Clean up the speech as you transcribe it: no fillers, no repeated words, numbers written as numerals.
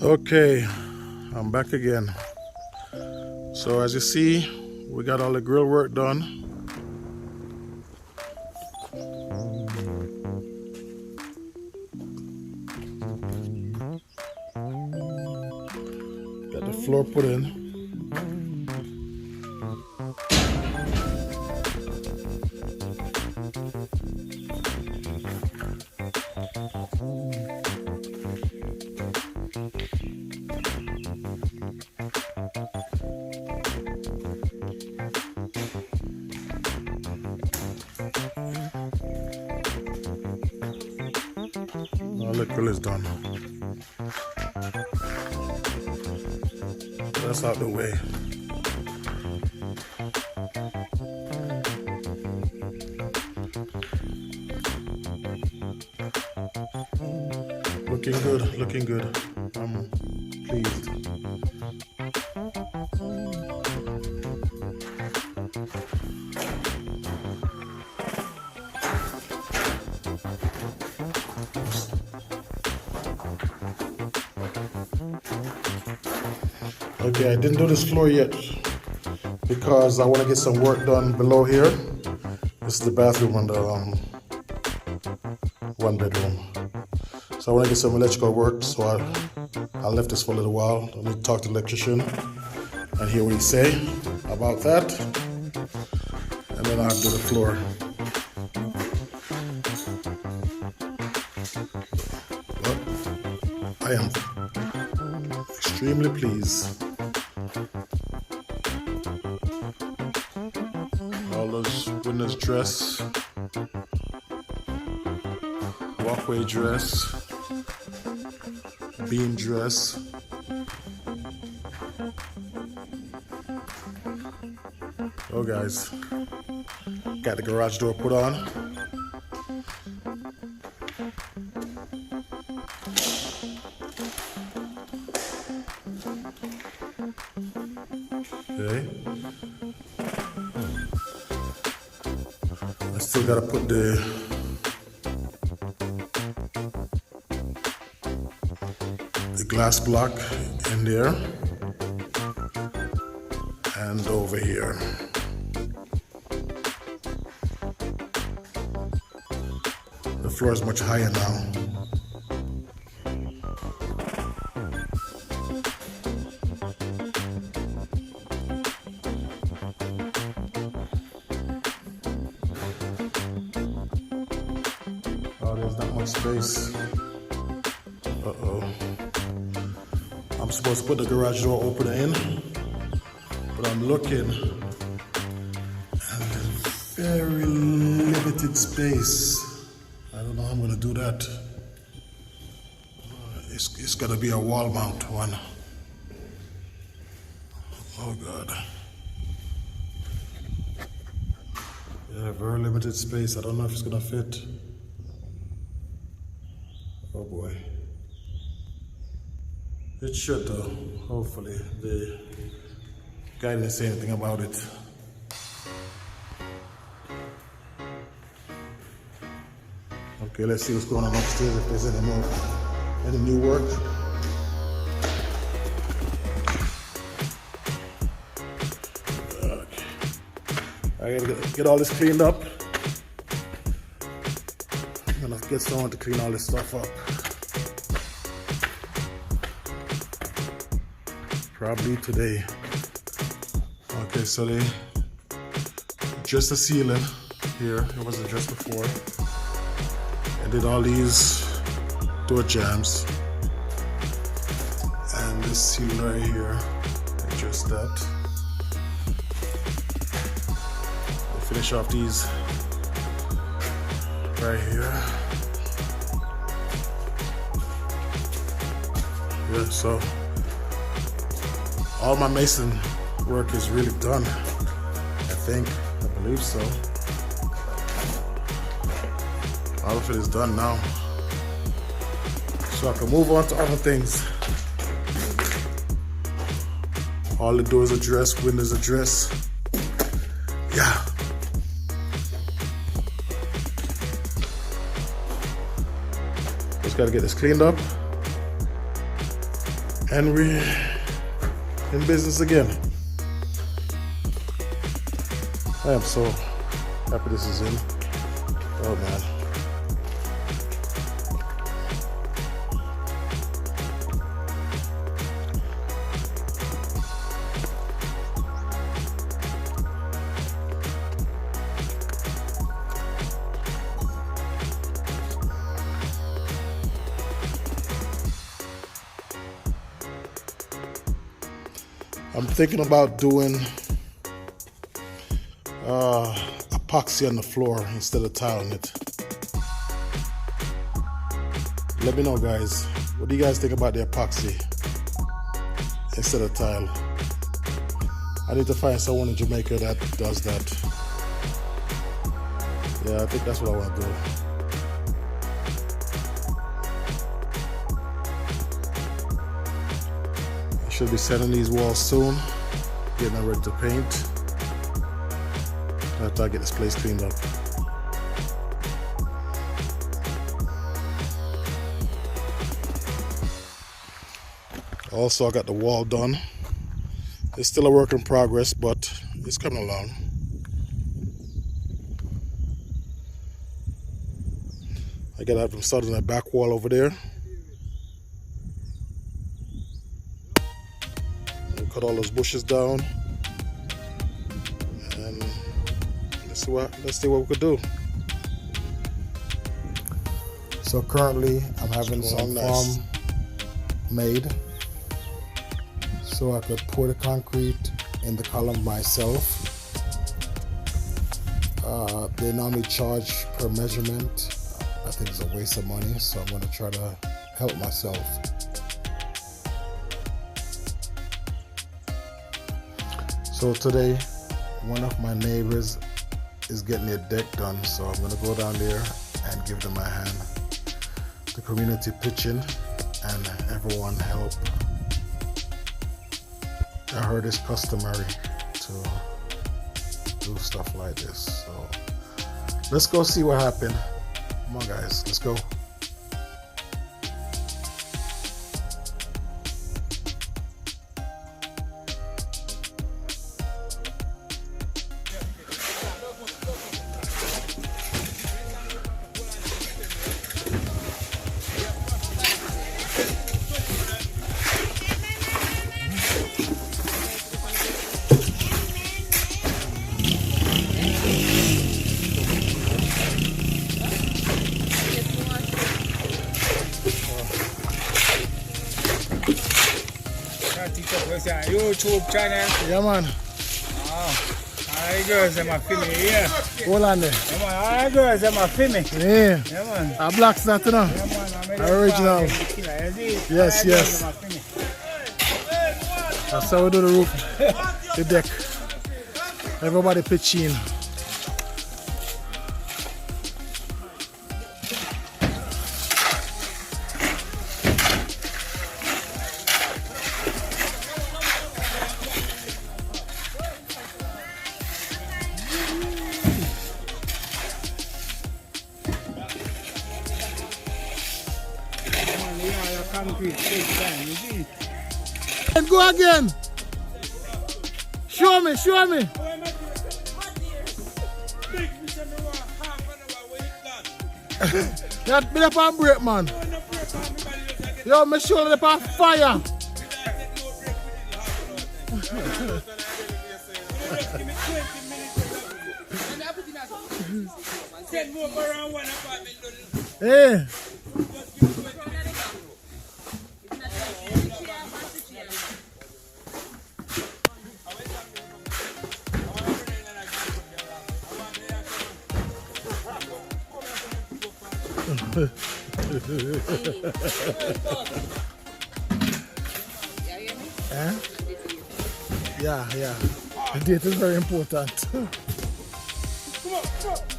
Okay, I'm back again. So as you see, we got all the grill work done. Got the floor put in. All the grill is done. That's out the way. Looking good, looking good. I'm pleased. Okay, I didn't do this floor yet because I want to get some work done below here. This is the bathroom and the one bedroom. So I want to get some electrical work, so I left this for a little while. I need to talk to the electrician and hear what he say about that. And then I'll do the floor. But I am extremely pleased. All those windows dress, walkway dress, beam dress. Oh guys, got the garage door put on. Okay. I still gotta put the glass block in there and over here. The floor is much higher now. Oh, there's not much space. Uh-oh. I'm supposed to put the garage door opener in, but I'm looking and there's very limited space. I don't know how I'm gonna do that. It's gotta be a wall mount one. Oh God. Yeah, very limited space. I don't know if it's gonna fit. Oh boy. It should though, hopefully. The guy didn't say anything about it. Okay, let's see what's going on upstairs, if there's any new work. Okay. I gotta get all this cleaned up. I'm gonna get someone to clean all this stuff up. Probably today. Okay, so they just the ceiling here. It wasn't just before. I did all these door jambs and this ceiling right here. Just that. I'll finish off these right here. Yeah, so all my mason work is really done, I believe so. All of it is done now. So I can move on to other things. All the doors are dressed, windows are dressed. Yeah. Just gotta get this cleaned up. And we in business again. I am so happy this is in. Oh man. I'm thinking about doing epoxy on the floor instead of tiling it. Let me know, guys. What do you guys think about the epoxy instead of tile? I need to find someone in Jamaica that does that. Yeah, I think that's what I want to do. Should be setting these walls soon, getting them ready to paint after I get this place cleaned up. Also, I got the wall done. It's still a work in progress, but it's coming along. I gotta have them started on that back wall over there. Cut all those bushes down, and let's see what we could do. So currently, I'm having some form made, so I could pour the concrete in the column myself. They normally charge per measurement. I think it's a waste of money, so I'm going to try to help myself. So today, one of my neighbors is getting their deck done, so I'm gonna go down there and give them a hand. The community pitching and everyone help. I heard it's customary to do stuff like this, so let's go see what happened. Come on, guys, let's go. YouTube channel. Yeah, man. All the girls them a film me, yeah. Hold on there. Yeah, man. All the girls them a film me. Yeah. Yeah, man. A black snap, you know? Yeah, man. Original. Yes, yes. That's how we do the roof, the deck. Everybody pitch in. And go again. Show me, show me. That be up on break, man. Yo, my shoulder up on fire. Hey. Yeah. The date is very important. Come on.